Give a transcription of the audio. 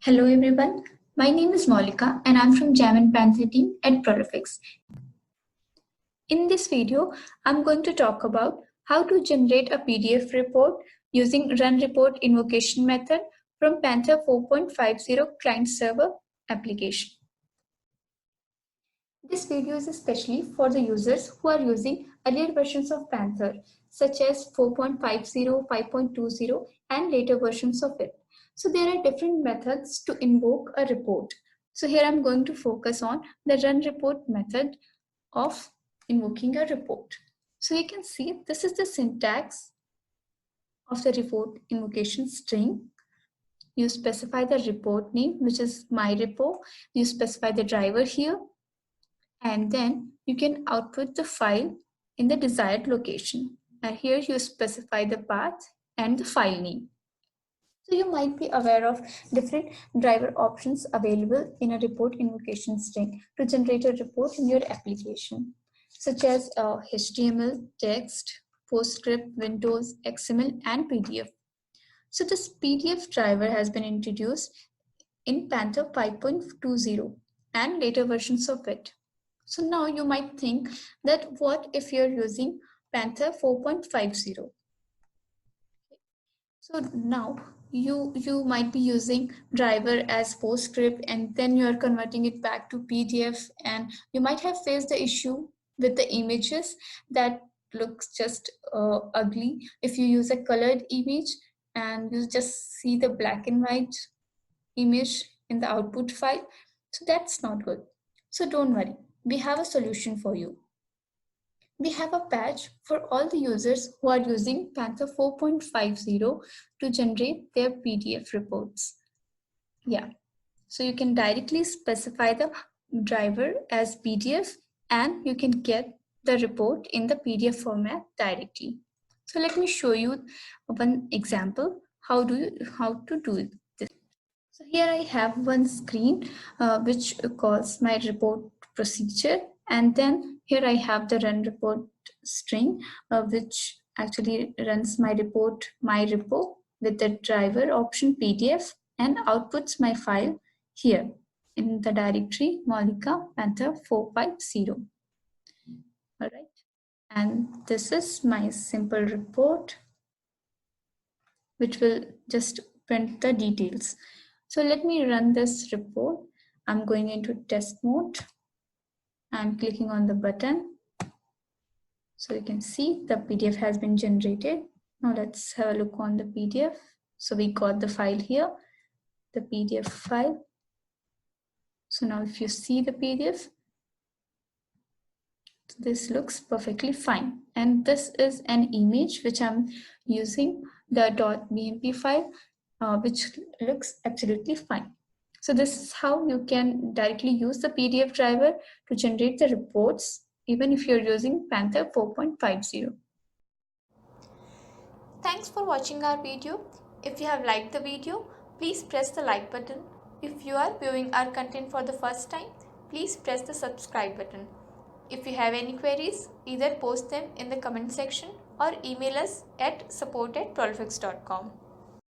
Hello everyone, my name is Monica and I'm from Jam and Panther team at Prolifix. In this video, I'm going to talk about how to generate a PDF report using run report invocation method from Panther 4.50 client server application. This video is especially for the users who are using earlier versions of Panther such as 4.50, 5.20 and later versions of it. So there are different methods to invoke a report. So here I'm going to focus on the run report method of invoking a report. So you can see this is the syntax of the report invocation string. You specify the report name, which is my repo. You specify the driver here, and then you can output the file in the desired location. And here you specify the path and the file name. So you might be aware of different driver options available in a report invocation string to generate a report in your application, such as HTML, text, PostScript, Windows, XML, and PDF. So this PDF driver has been introduced in Panther 5.20 and later versions of it. So now you might think that what if you're using Panther 4.50? So now you might be using driver as PostScript and then you are converting it back to PDF, and you might have faced the issue with the images that looks just ugly if you use a colored image and you just see the black and white image in the output file. So that's not good. So don't worry, we have a solution for you. We have a patch for all the users who are using Panther 4.50 to generate their PDF reports. Yeah, so you can directly specify the driver as PDF and you can get the report in the PDF format directly. So let me show you one example how to do this. So here I have one screen which calls my report procedure, and then here I have the run report string which actually runs my report, my repo, with the driver option PDF and outputs my file here in the directory Monica Panther 450. All right, and this is my simple report which will just print the details. So let me run this report. I'm going into test mode. I'm clicking on the button. So you can see the PDF has been generated. Now let's have a look on the PDF. So we got the file here, the PDF file. So now if you see the PDF, this looks perfectly fine. And this is an image which I'm using, the .bmp file, which looks absolutely fine. So this is how you can directly use the PDF driver to generate the reports, even if you're using Panther 4.50. Thanks for watching our video. If you have liked the video, please press the like button. If you are viewing our content for the first time, please press the subscribe button. If you have any queries, either post them in the comment section or email us at support@prolifix.com.